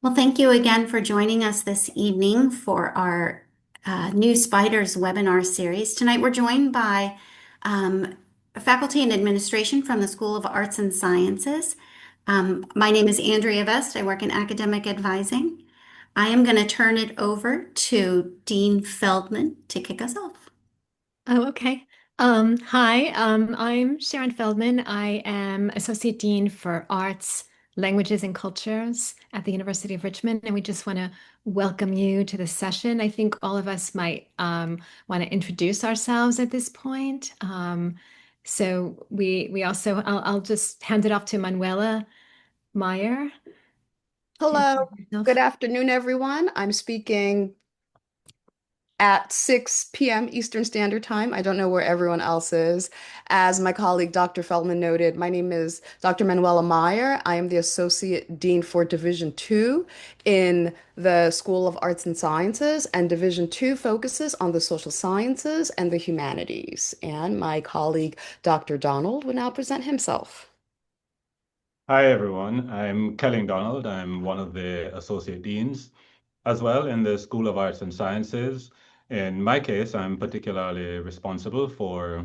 Well, thank you again for joining us this evening for our New Spiders webinar series. Tonight we're joined by faculty and administration from the School of Arts and Sciences. My name is Andrea Vest. I work in academic advising. I am going to turn it over to Dean Feldman to kick us off. Oh, okay. Hi, I'm Sharon Feldman. I am Associate Dean for Arts, Languages, and Cultures at the University of Richmond, and we just want to welcome you to the session. I think all of us might want to introduce ourselves at this point. So we also I'll just hand it off to Manuela Meyer to Hello, introduce good yourself. afternoon, everyone. I'm speaking at 6 p.m. Eastern Standard Time. I don't know where everyone else is. As my colleague Dr. Feldman noted, my name is Dr. Manuela Meyer. I am the Associate Dean for Division Two in the School of Arts and Sciences, and Division Two focuses on the social sciences and the humanities. And my colleague Dr. Donald will now present himself. Hi, everyone. I'm Kelling Donald. I'm one of the associate deans as well in the School of Arts and Sciences. In my case, I'm particularly responsible for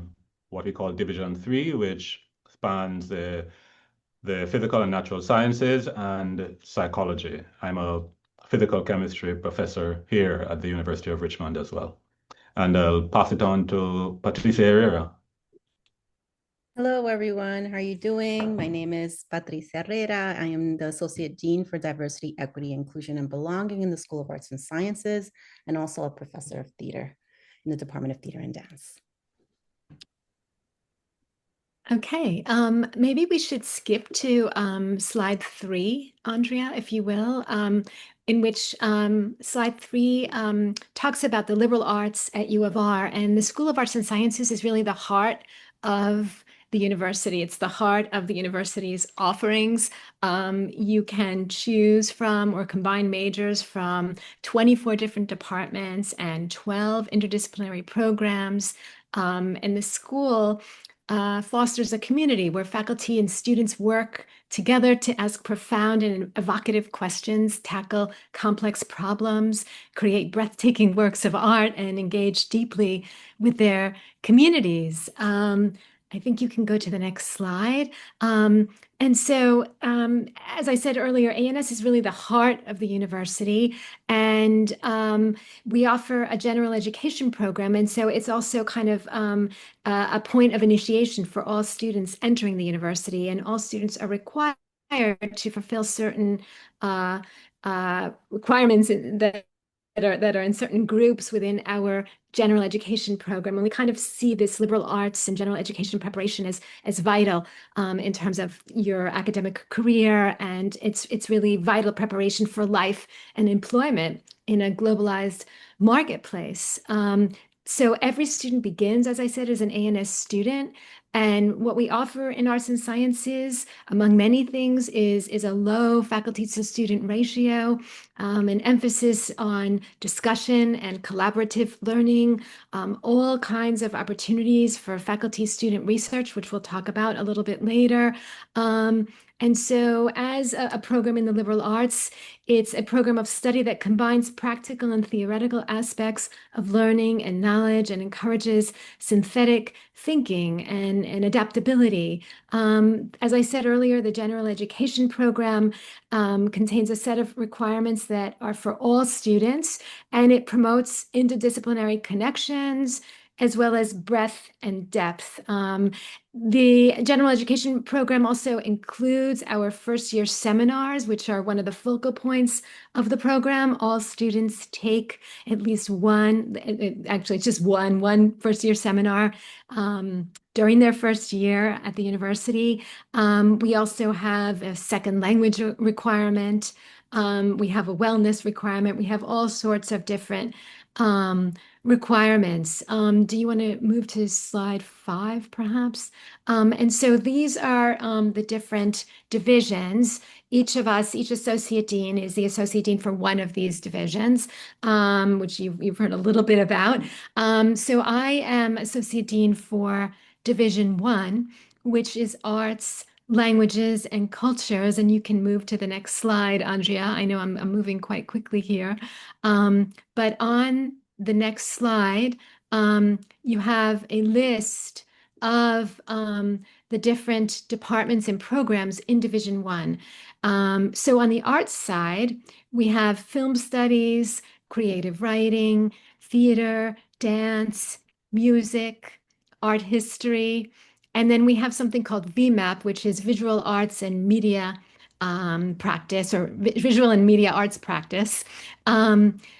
what we call Division 3, which spans the physical and natural sciences and psychology. I'm a physical chemistry professor here at the University of Richmond as well. And I'll pass it on to Patricia Herrera. Hello, everyone. How are you doing? My name is Patricia Herrera. I am the Associate Dean for Diversity, Equity, Inclusion, and Belonging in the School of Arts and Sciences, and also a professor of theater in the Department of Theater and Dance. Okay, maybe we should skip to slide 3, Andrea, if you will, in which slide 3 talks about the liberal arts at U of R. And the School of Arts and Sciences is really the heart of the university. It's the heart of the university's offerings. You can choose from or combine majors from 24 different departments and 12 interdisciplinary programs. And the school fosters a community where faculty and students work together to ask profound and evocative questions, tackle complex problems, create breathtaking works of art, and engage deeply with their communities. I think you can go to the next slide. As I said earlier, ANS is really the heart of the university, and we offer a general education program. And so it's also kind of a point of initiation for all students entering the university, and all students are required to fulfill certain requirements that are in certain groups within our general education program. And we kind of see this liberal arts and general education preparation as vital in terms of your academic career. And it's really vital preparation for life and employment in a globalized marketplace. So every student begins, as I said, as an ANS student. And what we offer in arts and sciences, among many things, is a low faculty to student ratio, an emphasis on discussion and collaborative learning, all kinds of opportunities for faculty student research, which we'll talk about a little bit later. And so as a program in the liberal arts, it's a program of study that combines practical and theoretical aspects of learning and knowledge and encourages synthetic thinking and adaptability. As I said earlier, the general education program contains a set of requirements that are for all students, and it promotes interdisciplinary connections as well as breadth and depth. The general education program also includes our first year seminars, which are one of the focal points of the program. All students take at least one, actually it's just one first year seminar during their first year at the university. We also have a second language requirement. We have a wellness requirement. We have all sorts of different requirements. Do you want to move to slide 5, perhaps? And so these are the different divisions. Each of us, each associate dean is the associate dean for one of these divisions, which you've heard a little bit about. So I am associate dean for Division 1, which is arts, languages and cultures. And you can move to the next slide, Andrea. I know I'm moving quite quickly here. But on the next slide, you have a list of the different departments and programs in Division One. So on the arts side, we have film studies, creative writing, theater, dance, music, art history. And then we have something called VMAP, which is Visual Arts and Media Practice, or Visual and Media Arts Practice.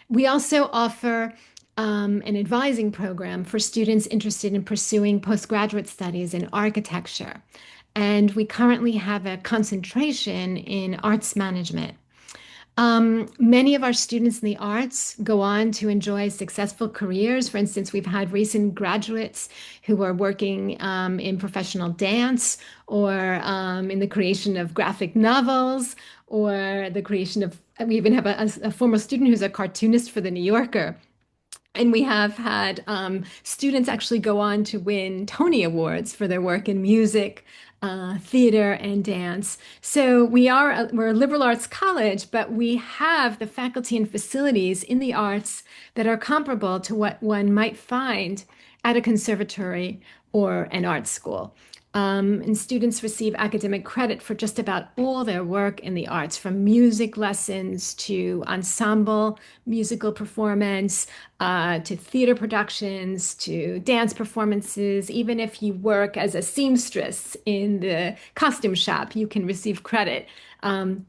We also offer an advising program for students interested in pursuing postgraduate studies in architecture. And we currently have a concentration in arts management. Many of our students in the arts go on to enjoy successful careers. For instance, we've had recent graduates who are working in professional dance, or in the creation of graphic novels, or the creation of, we even have a former student who's a cartoonist for The New Yorker. And we have had students actually go on to win Tony Awards for their work in music, theater, and dance. So we're a liberal arts college, but we have the faculty and facilities in the arts that are comparable to what one might find at a conservatory or an art school. And students receive academic credit for just about all their work in the arts, from music lessons to ensemble musical performance, to theater productions, to dance performances. Even if you work as a seamstress in the costume shop, you can receive credit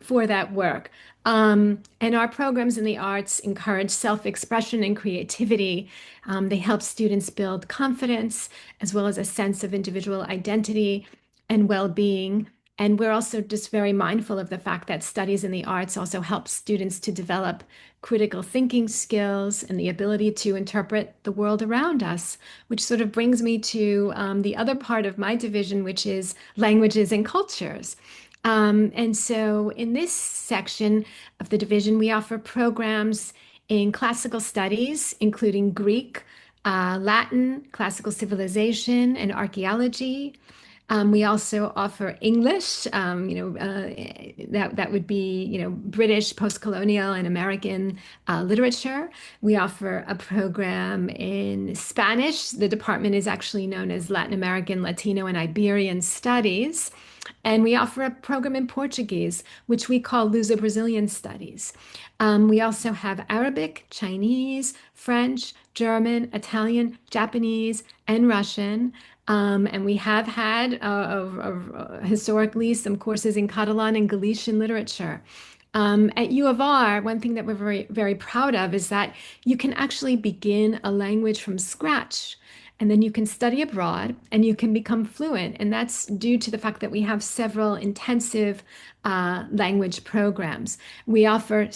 for that work. And our programs in the arts encourage self-expression and creativity. They help students build confidence, as well as a sense of individual identity and well-being. And we're also just very mindful of the fact that studies in the arts also help students to develop critical thinking skills and the ability to interpret the world around us, which sort of brings me to the other part of my division, which is languages and cultures. And so in this section of the division, we offer programs in classical studies, including Greek, Latin, classical civilization, and archaeology. We also offer English, that would be, British, post-colonial, and American literature. We offer a program in Spanish. The department is actually known as Latin American, Latino, and Iberian Studies. And we offer a program in Portuguese, which we call Luso-Brazilian Studies. We also have Arabic, Chinese, French, German, Italian, Japanese, and Russian. And we have had historically some courses in Catalan and Galician literature. At U of R, one thing that we're very, very proud of is that you can actually begin a language from scratch, and then you can study abroad and you can become fluent. And that's due to the fact that we have several intensive language programs. We offer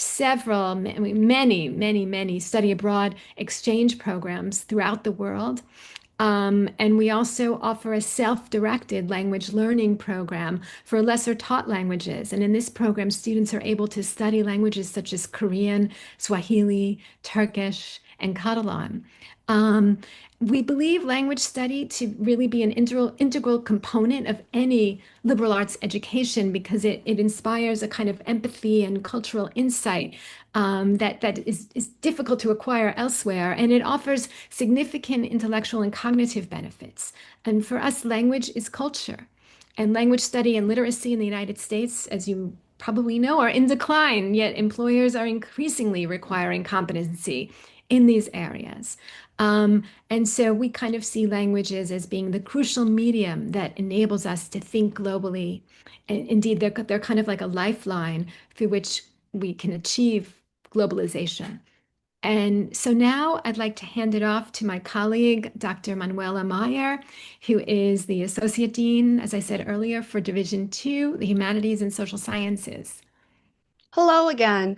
many study abroad exchange programs throughout the world. And we also offer a self-directed language learning program for lesser taught languages. And in this program, students are able to study languages such as Korean, Swahili, Turkish, and Catalan. We believe language study to really be an integral component of any liberal arts education, because it inspires a kind of empathy and cultural insight that is difficult to acquire elsewhere, and it offers significant intellectual and cognitive benefits. And for us, language is culture. And language study and literacy in the United States, as you probably know, are in decline, yet employers are increasingly requiring competency in these areas. And so we kind of see languages as being the crucial medium that enables us to think globally. And indeed, they're kind of like a lifeline through which we can achieve globalization. And so now I'd like to hand it off to my colleague, Dr. Manuela Meyer, who is the Associate Dean, as I said earlier, for Division II, the Humanities and Social Sciences. Hello again.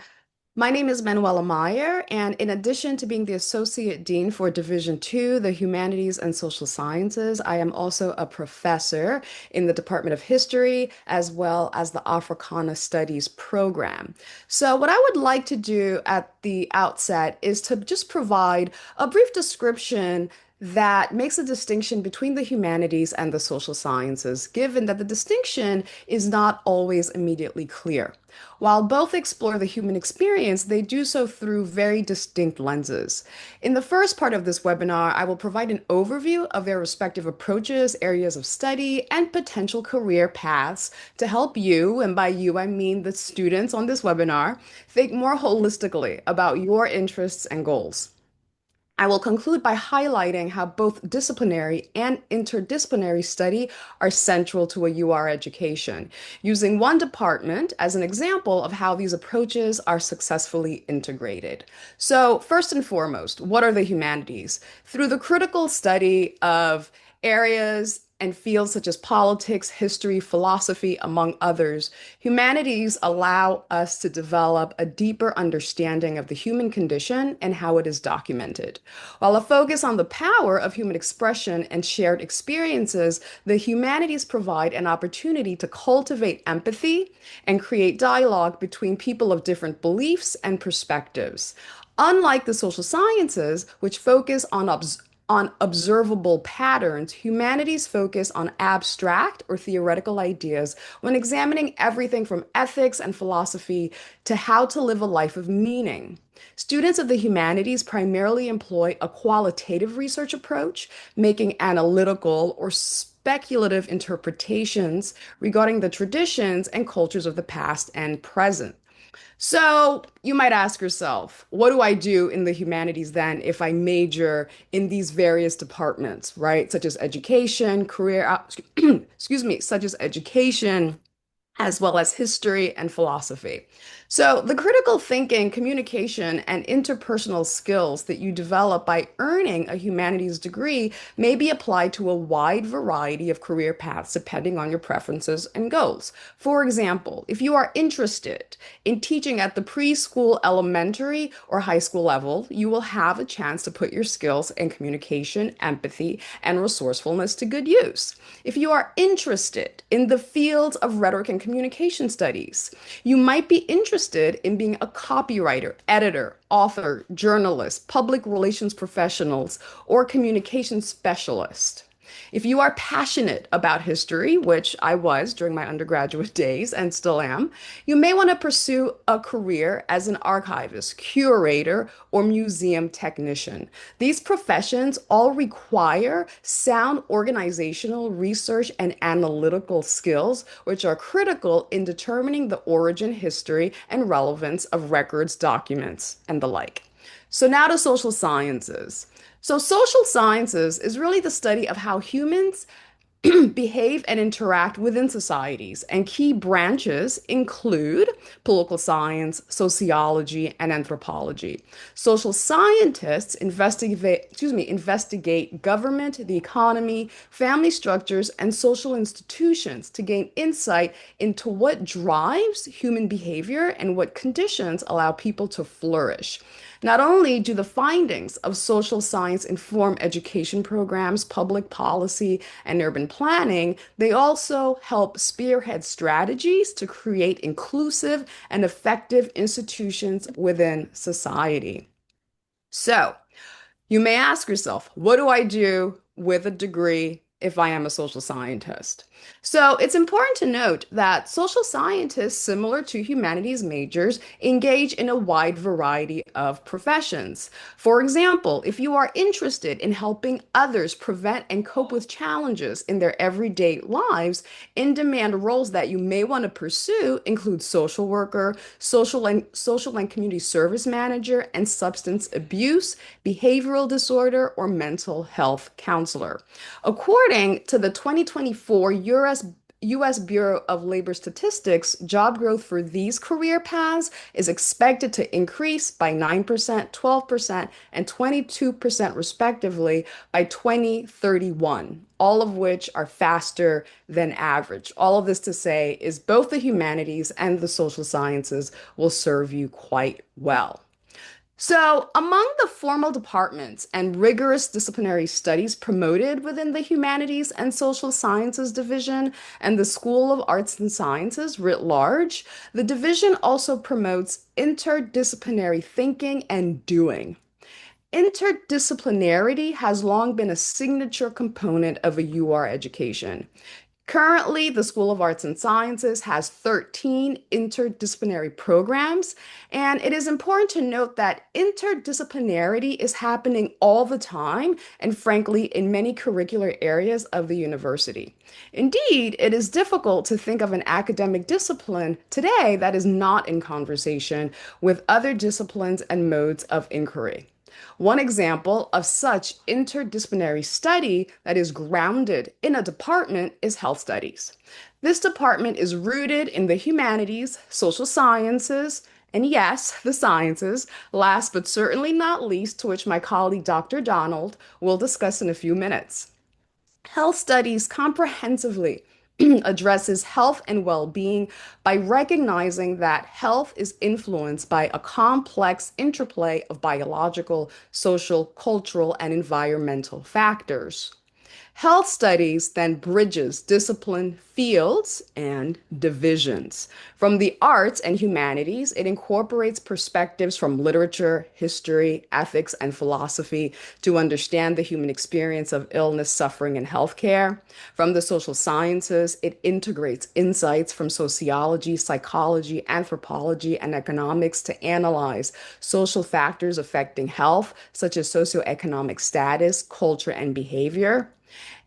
My name is Manuela Meyer, and in addition to being the Associate Dean for Division II, the Humanities and Social Sciences, I am also a professor in the Department of History, as well as the Africana Studies program. So what I would like to do at the outset is to just provide a brief description that makes a distinction between the humanities and the social sciences, given that the distinction is not always immediately clear. While both explore the human experience, they do so through very distinct lenses. In the first part of this webinar, I will provide an overview of their respective approaches, areas of study, and potential career paths to help you, and by you I mean the students on this webinar, think more holistically about your interests and goals. I will conclude by highlighting how both disciplinary and interdisciplinary study are central to a UR education, using one department as an example of how these approaches are successfully integrated. So, first and foremost, what are the humanities? Through the critical study of areas and fields such as politics, history, philosophy, among others, humanities allow us to develop a deeper understanding of the human condition and how it is documented. While a focus on the power of human expression and shared experiences, the humanities provide an opportunity to cultivate empathy and create dialogue between people of different beliefs and perspectives. Unlike the social sciences, which focus on observable patterns, humanities focus on abstract or theoretical ideas when examining everything from ethics and philosophy to how to live a life of meaning. Students of the humanities primarily employ a qualitative research approach, making analytical or speculative interpretations regarding the traditions and cultures of the past and present. So you might ask yourself, what do I do in the humanities then if I major in these various departments, right? Such as education, excuse me, such as education, as well as history and philosophy. So, the critical thinking, communication, and interpersonal skills that you develop by earning a humanities degree may be applied to a wide variety of career paths depending on your preferences and goals. For example, if you are interested in teaching at the preschool, elementary, or high school level, you will have a chance to put your skills in communication, empathy, and resourcefulness to good use. If you are interested in the fields of rhetoric and communication studies, you might be interested in being a copywriter, editor, author, journalist, public relations professionals, or communication specialist. If you are passionate about history, which I was during my undergraduate days and still am, you may want to pursue a career as an archivist, curator, or museum technician. These professions all require sound organizational, research, and analytical skills, which are critical in determining the origin, history, and relevance of records, documents, and the like. So now to social sciences. So, social sciences is really the study of how humans behave and interact within societies, and key branches include political science, sociology, and anthropology. Social scientists investigate government, the economy, family structures, and social institutions to gain insight into what drives human behavior and what conditions allow people to flourish. Not only do the findings of social science inform education programs, public policy, and urban planning, they also help spearhead strategies to create inclusive and effective institutions within society. So, you may ask yourself, what do I do with a degree if I am a social scientist? So it's important to note that social scientists, similar to humanities majors, engage in a wide variety of professions. For example, if you are interested in helping others prevent and cope with challenges in their everyday lives, in-demand roles that you may want to pursue include social worker, social and community service manager, and substance abuse, behavioral disorder, or mental health counselor. According to the 2024 US Bureau of Labor Statistics, job growth for these career paths is expected to increase by 9%, 12%, and 22% respectively by 2031, all of which are faster than average. All of this to say is both the humanities and the social sciences will serve you quite well. So, among the formal departments and rigorous disciplinary studies promoted within the Humanities and Social Sciences Division and the School of Arts and Sciences writ large, the division also promotes interdisciplinary thinking and doing. Interdisciplinarity has long been a signature component of a UR education. Currently, the School of Arts and Sciences has 13 interdisciplinary programs, and it is important to note that interdisciplinarity is happening all the time and, frankly, in many curricular areas of the university. Indeed, it is difficult to think of an academic discipline today that is not in conversation with other disciplines and modes of inquiry. One example of such interdisciplinary study that is grounded in a department is health studies. This department is rooted in the humanities, social sciences, and yes, the sciences, last but certainly not least, to which my colleague Dr. Donald will discuss in a few minutes. Health studies comprehensively addresses health and well-being by recognizing that health is influenced by a complex interplay of biological, social, cultural, and environmental factors. Health studies then bridges discipline, fields, and divisions. From the arts and humanities, it incorporates perspectives from literature, history, ethics, and philosophy to understand the human experience of illness, suffering, and healthcare. From the social sciences, it integrates insights from sociology, psychology, anthropology, and economics to analyze social factors affecting health, such as socioeconomic status, culture, and behavior.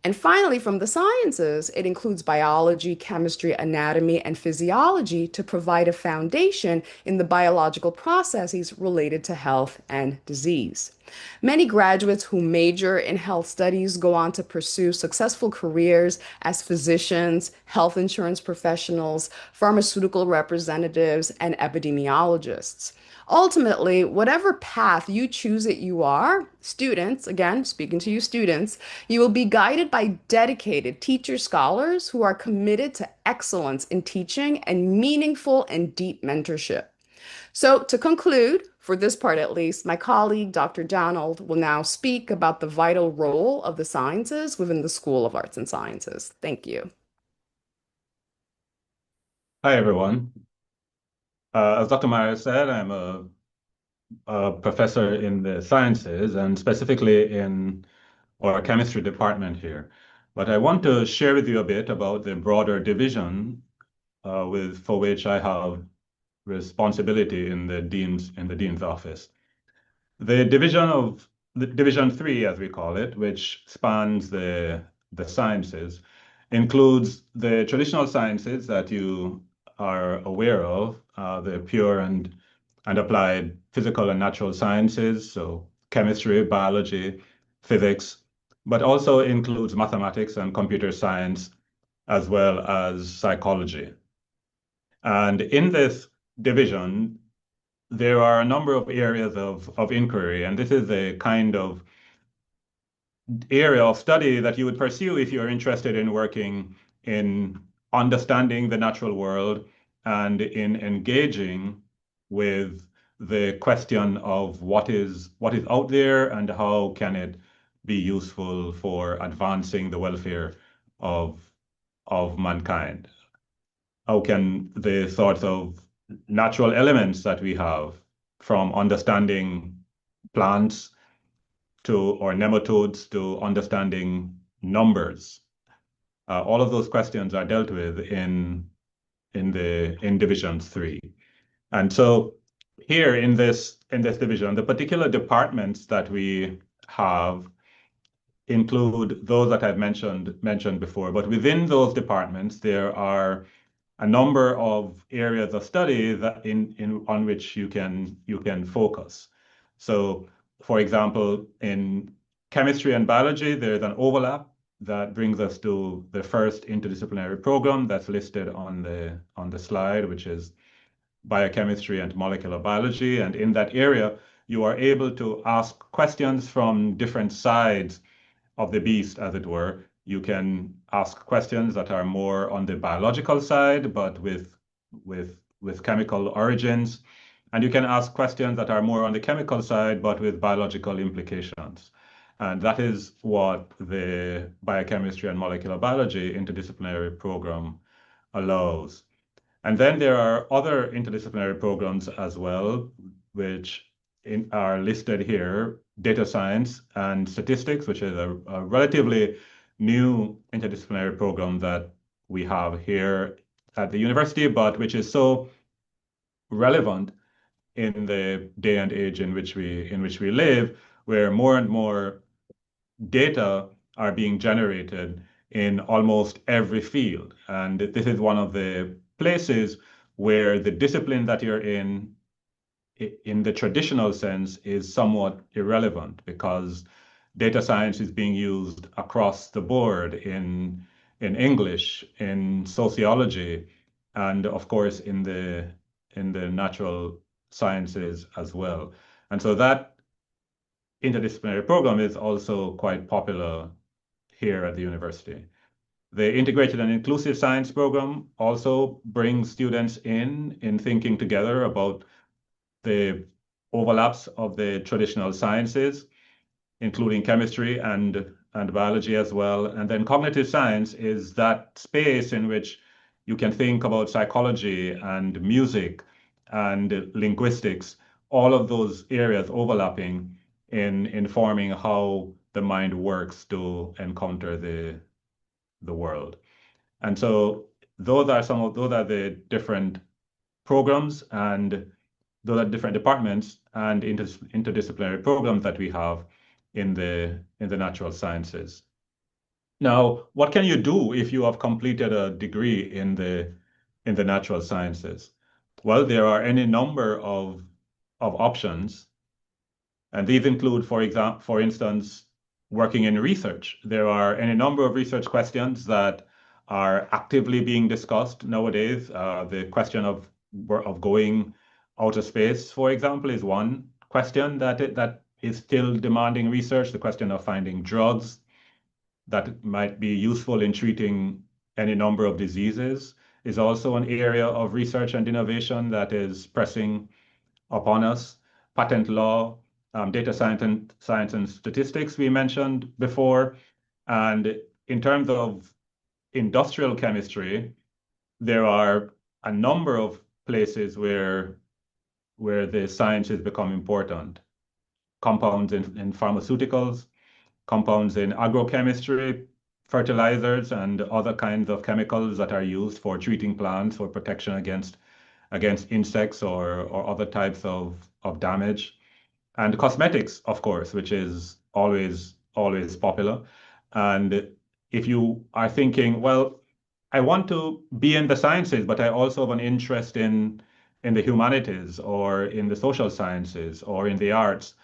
And finally, from the sciences, it includes biology, chemistry, anatomy, and physiology to provide a foundation in the biological processes related to health and disease. Many graduates who major in health studies go on to pursue successful careers as physicians, health insurance professionals, pharmaceutical representatives, and epidemiologists. Ultimately, whatever path you choose at UR, students, again, speaking to you students, you will be guided by dedicated teacher scholars who are committed to excellence in teaching and meaningful and deep mentorship. So, to conclude, for this part at least, my colleague, Dr. Donald, will now speak about the vital role of the sciences within the School of Arts and Sciences. Thank you. Hi, everyone. As Dr. Myers said, I'm a professor in the sciences and specifically in our chemistry department here. But I want to share with you a bit about the broader division for which I have responsibility in the dean's office. The division 3, as we call it, which spans the sciences, includes the traditional sciences that you are aware of, the pure and applied physical and natural sciences, so chemistry, biology, physics, but also includes mathematics and computer science, as well as psychology. And in this division, there are a number of areas of inquiry, and this is a kind of area of study that you would pursue if you're interested in working in understanding the natural world and in engaging with the question of what is out there and how can it be useful for advancing the welfare of mankind. How can the sorts of natural elements that we have, from understanding plants or nematodes to understanding numbers, all of those questions are dealt with in Division 3. And so here in this division, the particular departments that we have include those that I've mentioned before, but within those departments, there are a number of areas of study that on which you can focus. So, for example, in chemistry and biology, there's an overlap that brings us to the first interdisciplinary program that's listed on the slide, which is biochemistry and molecular biology. And in that area, you are able to ask questions from different sides of the beast, as it were. You can ask questions that are more on the biological side, but with chemical origins. And you can ask questions that are more on the chemical side, but with biological implications. And that is what the biochemistry and molecular biology interdisciplinary program allows. And then there are other interdisciplinary programs as well, which are listed here: data science and statistics, which is a relatively new interdisciplinary program that we have here at the university, but which is so relevant in the day and age in which we live, where more and more data are being generated in almost every field. And this is one of the places where the discipline that you're in the traditional sense, is somewhat irrelevant, because data science is being used across the board in English, in sociology, and of course in the natural sciences as well. And so that interdisciplinary program is also quite popular here at the university. The Integrated and Inclusive Science program also brings students in thinking together about the overlaps of the traditional sciences, including chemistry and biology as well. And then cognitive science is that space in which you can think about psychology and music and linguistics, all of those areas overlapping in informing how the mind works to encounter the world. And so those are the different programs, and those are different departments and interdisciplinary programs that we have in the natural sciences. Now, what can you do if you have completed a degree in the natural sciences? Well, there are any number of options, and these include, for instance, working in research. There are any number of research questions that are actively being discussed nowadays. The question of going outer space, for example, is one question that is still demanding research. The question of finding drugs that might be useful in treating any number of diseases is also an area of research and innovation that is pressing upon us. Patent law, data science and statistics we mentioned before. And in terms of industrial chemistry, there are a number of places where the sciences become important. Compounds in pharmaceuticals, compounds in agrochemistry, fertilizers, and other kinds of chemicals that are used for treating plants for protection against insects or other types of damage. And cosmetics, of course, which is always popular. And if you are thinking, well, I want to be in the sciences, but I also have an interest in the humanities or in the social sciences or in the arts.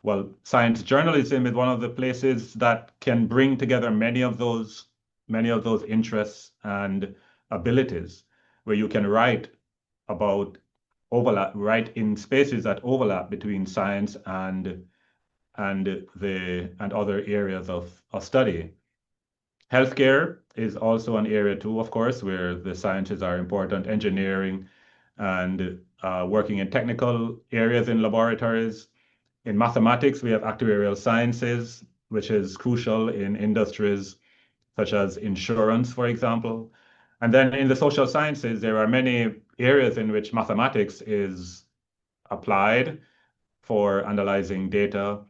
Well, science journalism is one of the places that can bring together many of those interests and abilities, where you can write in spaces that overlap between science and other areas of study. Healthcare is also an area too, of course, where the sciences are important. Engineering and working in technical areas in laboratories. In mathematics, we have actuarial sciences, which is crucial in industries such as insurance, for example. And then in the social sciences, there are many areas in which mathematics is applied for analyzing data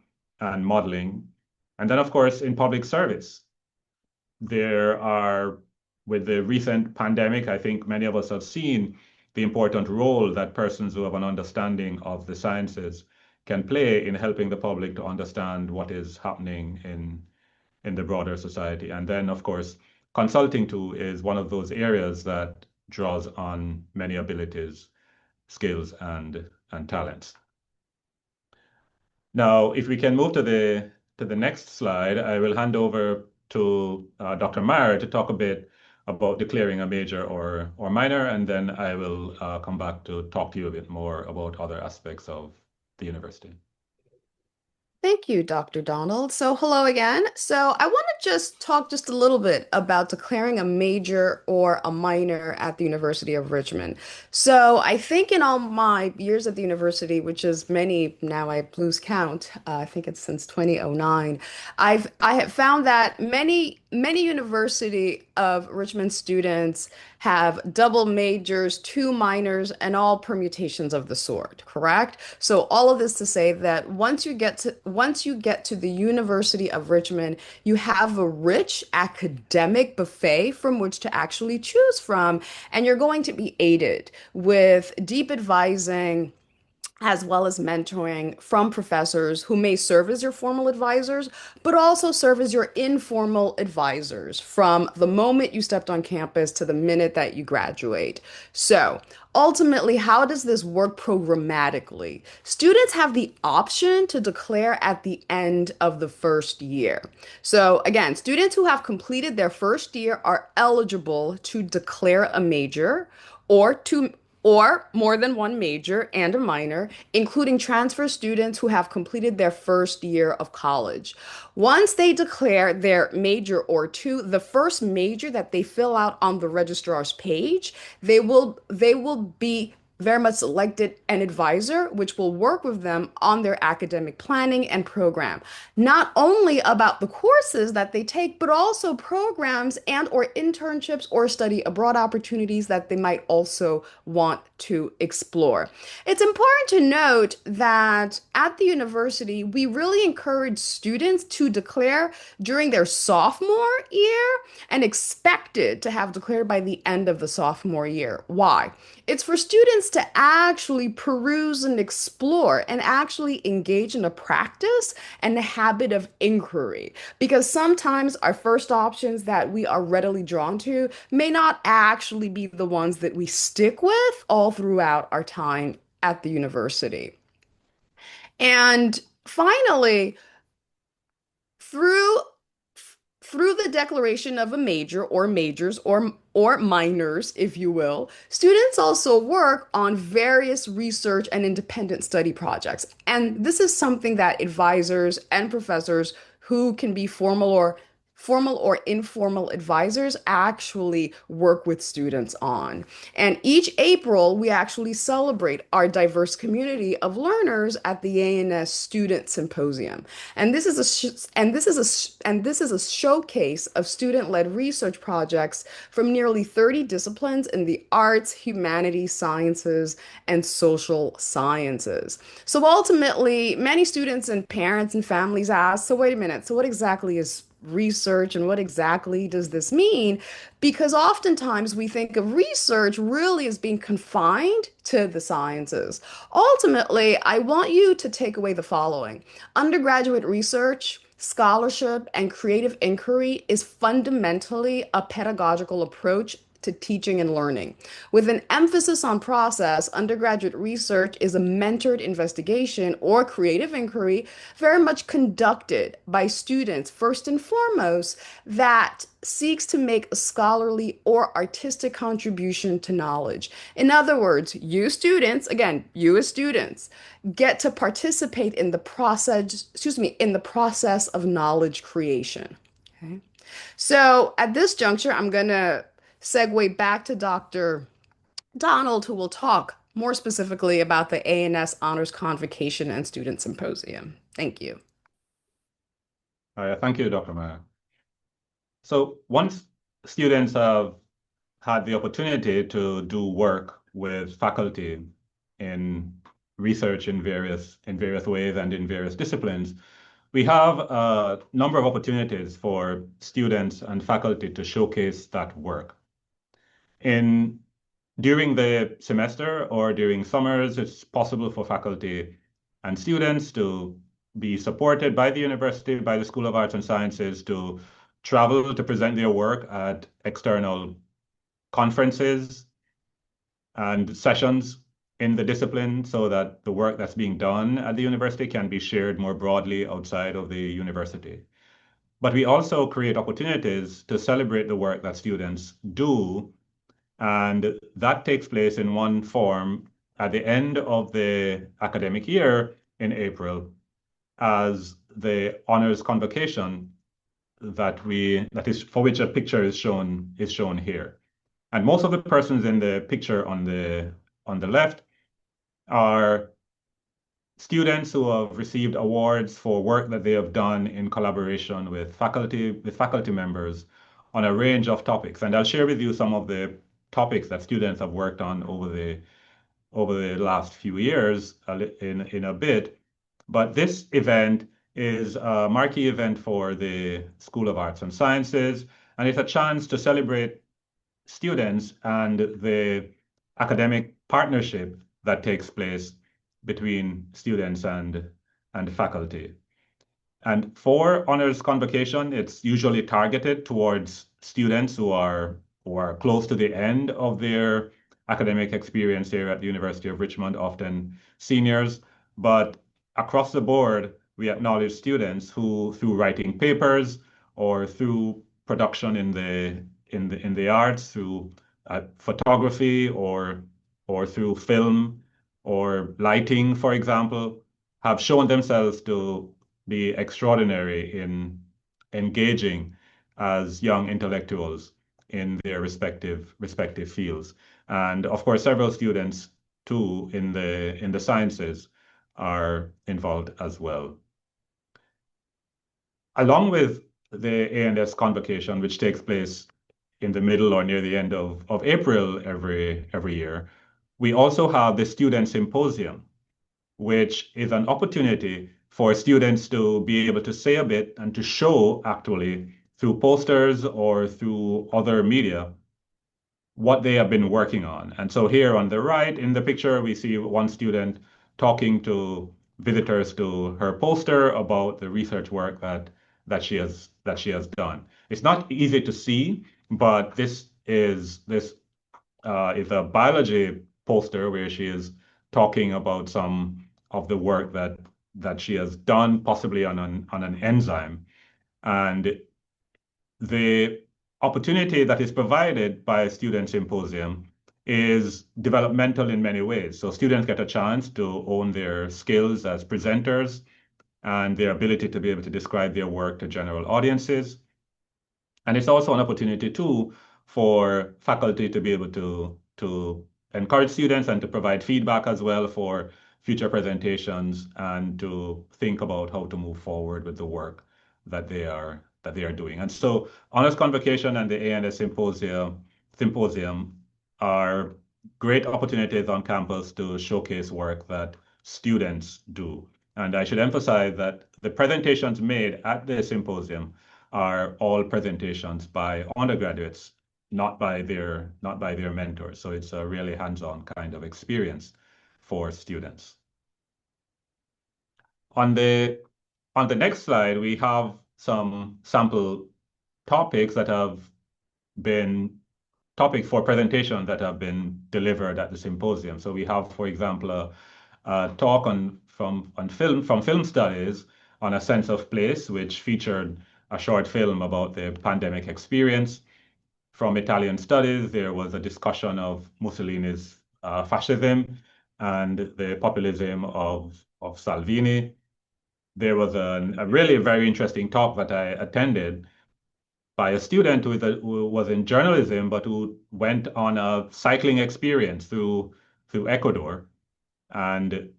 and modeling. And then, of course, in public service, with the recent pandemic, I think many of us have seen the important role that persons who have an understanding of the sciences can play in helping the public to understand what is happening in the broader society. And then, of course, consulting too is one of those areas that draws on many abilities, skills, and talents. Now, if we can move to the next slide, I will hand over to Dr. Meyer to talk a bit about declaring a major or minor, and then I will come back to talk to you a bit more about other aspects of the university. Thank you, Dr. Donald. So hello again. So I want to just talk just a little bit about declaring a major or a minor at the University of Richmond. So I think in all my years at the university, which is many now, I lose count. I think it's since 2009. I have found that many University of Richmond students have double majors, two minors, and all permutations of the sort, correct? So all of this to say that once you get to the University of Richmond, you have a rich academic buffet from which to actually choose from, and you're going to be aided with deep advising as well as mentoring from professors who may serve as your formal advisors, but also serve as your informal advisors from the moment you stepped on campus to the minute that you graduate. So, ultimately, how does this work programmatically? Students have the option to declare at the end of the first year. So, again, students who have completed their first year are eligible to declare a major or more than one major and a minor, including transfer students who have completed their first year of college. Once they declare their major or two, the first major that they fill out on the registrar's page, they will be very much selected an advisor, which will work with them on their academic planning and program, not only about the courses that they take, but also programs and or internships or study abroad opportunities that they might also want to explore. It's important to note that at the university, we really encourage students to declare during their sophomore year and expected to have declared by the end of the sophomore year. Why? It's for students to actually peruse and explore and actually engage in a practice and a habit of inquiry. Because sometimes our first options that we are readily drawn to may not actually be the ones that we stick with all throughout our time at the university. And finally, through through the declaration of a major or majors or minors, if you will, students also work on various research and independent study projects. And this is something that advisors and professors who can be formal or informal advisors actually work with students on. And each April, we actually celebrate our diverse community of learners at the A&S Student Symposium. And this is a showcase of student-led research projects from nearly 30 disciplines in the arts, humanities, sciences, and social sciences. So ultimately, many students and parents and families ask, so wait a minute, so what exactly is research and what exactly does this mean? Because oftentimes we think of research really as being confined to the sciences. Ultimately, I want you to take away the following. Undergraduate research, scholarship, and creative inquiry is fundamentally a pedagogical approach to teaching and learning. With an emphasis on process, undergraduate research is a mentored investigation or creative inquiry very much conducted by students, first and foremost, that seeks to make a scholarly or artistic contribution to knowledge. In other words, you students, again, you as students, get to participate in the process of knowledge creation. Okay? So at this juncture, I'm going to segue back to Dr. Donald, who will talk more specifically about the A&S Honors Convocation and Student Symposium. Thank you. Thank you, Dr. Meyer. So once students have had the opportunity to do work with faculty in research in various ways and in various disciplines, we have a number of opportunities for students and faculty to showcase that work. During the semester or during summers, it's possible for faculty and students to be supported by the university, by the School of Arts and Sciences, to travel to present their work at external conferences and sessions in the discipline so that the work that's being done at the university can be shared more broadly outside of the university. But we also create opportunities to celebrate the work that students do, and that takes place in one form at the end of the academic year in April as the honors convocation for which a picture is shown here. And most of the persons in the picture on the left are students who have received awards for work that they have done in collaboration with faculty members on a range of topics. And I'll share with you some of the topics that students have worked on over the last few years in a bit. But this event is a marquee event for the School of Arts and Sciences, and it's a chance to celebrate students and the academic partnership that takes place between students and faculty. And for honors convocation, it's usually targeted towards students who are close to the end of their academic experience here at the University of Richmond, often seniors. But across the board, we acknowledge students who, through writing papers or through production in the arts, through photography or through film or lighting, for example, have shown themselves to be extraordinary in engaging as young intellectuals in their respective fields. And of course, several students too in the sciences are involved as well. Along with the A&S convocation, which takes place in the middle or near the end of April every year, we also have the Student Symposium, which is an opportunity for students to be able to say a bit and to show actually through posters or through other media what they have been working on. And so here on the right in the picture, we see one student talking to visitors to her poster about the research work that she has done. It's not easy to see, but this is a biology poster where she is talking about some of the work that she has done, possibly on an enzyme. And the opportunity that is provided by a student symposium is developmental in many ways. So students get a chance to own their skills as presenters and their ability to be able to describe their work to general audiences. And it's also an opportunity too for faculty to be able to encourage students and to provide feedback as well for future presentations and to think about how to move forward with the work that they are doing. And so honors convocation and the A&S symposium are great opportunities on campus to showcase work that students do. And I should emphasize that the presentations made at the symposium are all presentations by undergraduates, not by their mentors. So it's a really hands-on kind of experience for students. On the next slide, we have some sample topics that have been topics for presentation that have been delivered at the symposium. So we have, for example, a talk from film studies on a sense of place, which featured a short film about the pandemic experience. From Italian studies, there was a discussion of Mussolini's fascism and the populism of Salvini. There was a really very interesting talk that I attended by a student who was in journalism, but who went on a cycling experience through Ecuador. And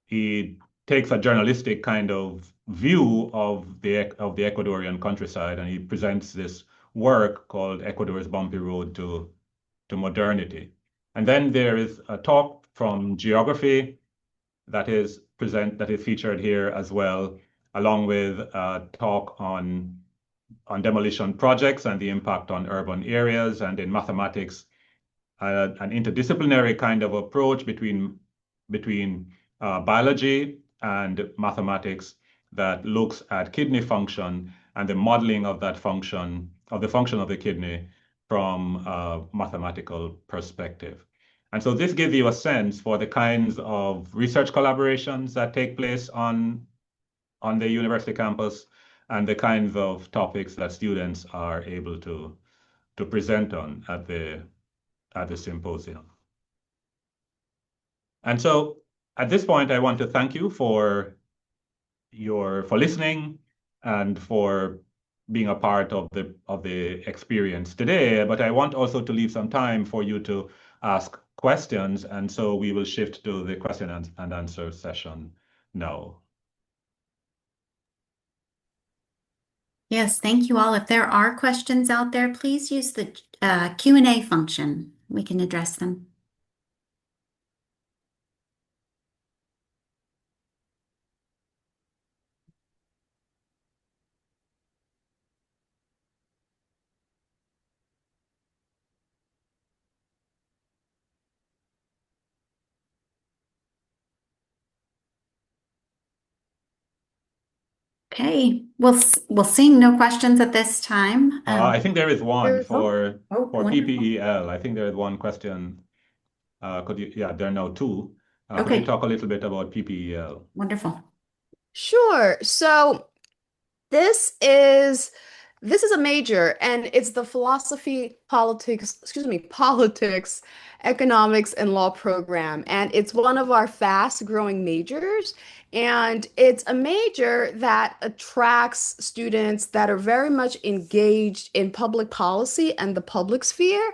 he takes a journalistic kind of view of the Ecuadorian countryside, and he presents this work called Ecuador's Bumpy Road to Modernity. And then there is a talk from geography that is featured here as well, along with a talk on demolition projects and the impact on urban areas, and in mathematics, an interdisciplinary kind of approach between biology and mathematics that looks at kidney function and the modeling of that function, of the function of the kidney from a mathematical perspective. And so this gives you a sense for the kinds of research collaborations that take place on the university campus and the kinds of topics that students are able to present on at the symposium. And so at this point, I want to thank you for listening and for being a part of the experience today. But I want also to leave some time for you to ask questions, and so we will shift to the question and answer session now. Yes, thank you all. If there are questions out there, please use the Q&A function. We can address them. Okay, we'll seeing no questions at this time. I think there is one There's- for wonderful. PPEL. I think there is one question. Yeah, there are now two. Could Okay. you talk a little bit about PPEL? Wonderful. Sure. So this is a major, and it's the politics, economics, and law program. And it's one of our fast-growing majors. And it's a major that attracts students that are very much engaged in public policy and the public sphere.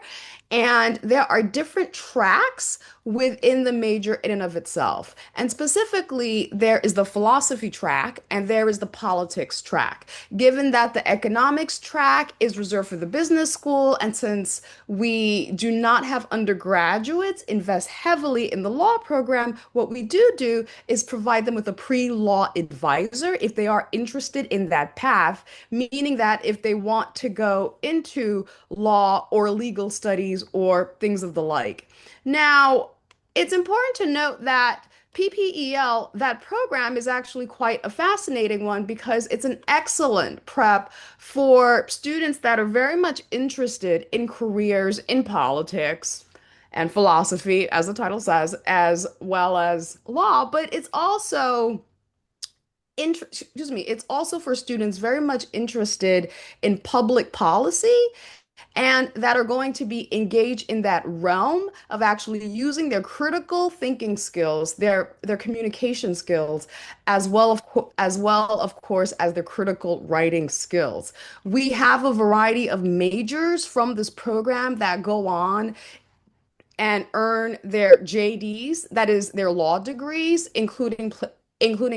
And there are different tracks within the major in and of itself. And specifically, there is the philosophy track and there is the politics track. Given that the economics track is reserved for the business school, and since we do not have undergraduates invest heavily in the law program, what we do is provide them with a pre-law advisor if they are interested in that path, meaning that if they want to go into law or legal studies or things of the like. Now, it's important to note that PPEL, that program is actually quite a fascinating one because it's an excellent prep for students that are very much interested in careers in politics and philosophy, as the title says, as well as law. But it's also it's also for students very much interested in public policy and that are going to be engaged in that realm of actually using their critical thinking skills, their communication skills, as well of course as their critical writing skills. We have a variety of majors from this program that go on and earn their JDs, that is their law degrees, including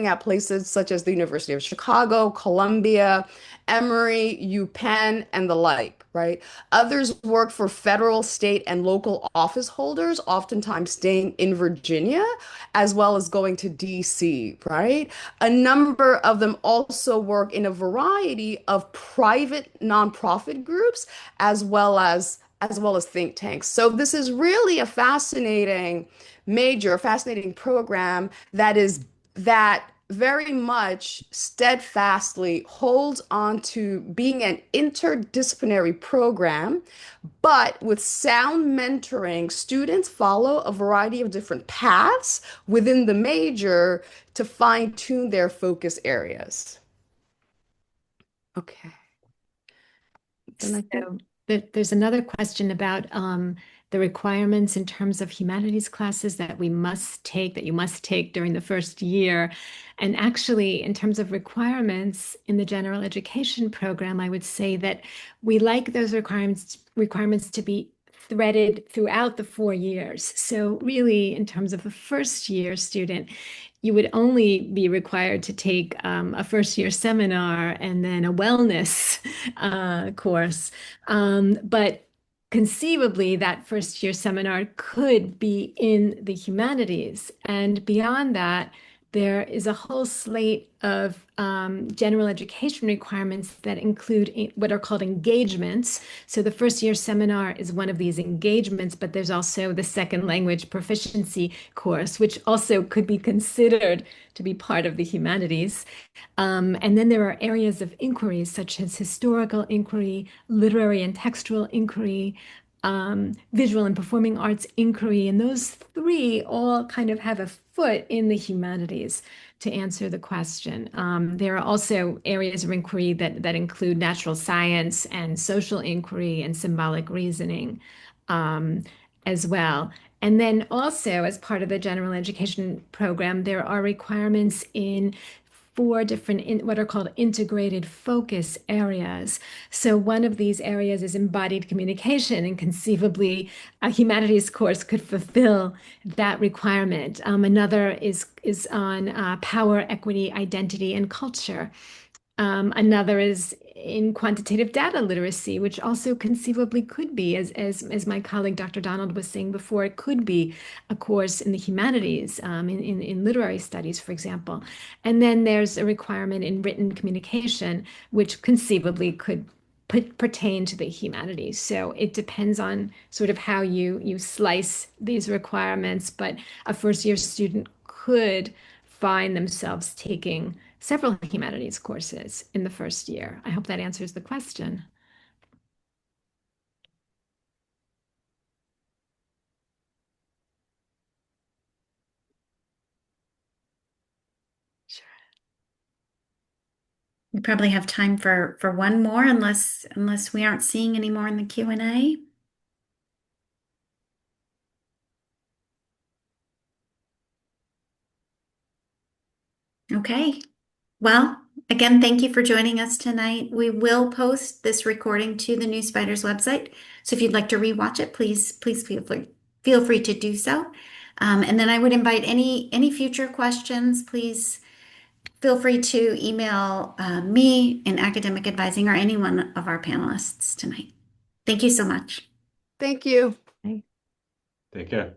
at places such as the University of Chicago, Columbia, Emory, UPenn, and the like, right? Others work for federal, state, and local office holders, oftentimes staying in Virginia, as well as going to DC, right? A number of them also work in a variety of private nonprofit groups, as well as think tanks. So this is really a fascinating fascinating program that very much steadfastly holds on to being an interdisciplinary program, but with sound mentoring, students follow a variety of different paths within the major to fine-tune their focus areas. Okay. Then I think So there's another question about the requirements in terms of humanities classes that you must take during the first year. And actually, in terms of requirements in the general education program, I would say that we like those requirements to be threaded throughout the 4 years. So really, in terms of a first year student, you would only be required to take a first year seminar and then a wellness course. But conceivably, that first year seminar could be in the humanities. And beyond that, there is a whole slate of general education requirements that include what are called engagements. So the first year seminar is one of these engagements, but there's also the second language proficiency course, which also could be considered to be part of the humanities. And then there are areas of inquiry, such as historical inquiry, literary and textual inquiry, visual and performing arts inquiry, and those three all kind of have a foot in the humanities to answer the question. There are also areas of inquiry that include natural science and social inquiry and symbolic reasoning as well. And then also, as part of the general education program, there are requirements 4 different what are called integrated focus areas. So one of these areas is embodied communication, and conceivably a humanities course could fulfill that requirement. Another is on power, equity, identity, and culture. Another is in quantitative data literacy, which also conceivably could be, as my colleague Dr. Donald was saying before, it could be a course in the humanities, in literary studies, for example. And then there's a requirement in written communication, which conceivably could pertain to the humanities. So it depends on sort of how you slice these requirements, but a first-year student could find themselves taking several humanities courses in the first year. I hope that answers the question. Sure. We probably have time for one more, unless we aren't seeing any more in the Q&A. Okay. Well, again, thank you for joining us tonight. We will post this recording to the New Spiders website. So if you'd like to rewatch it, please feel free to do so. And then I would invite any future questions, please feel free to email me in academic advising or any one of our panelists tonight. Thank you so much. Thank you. Take care.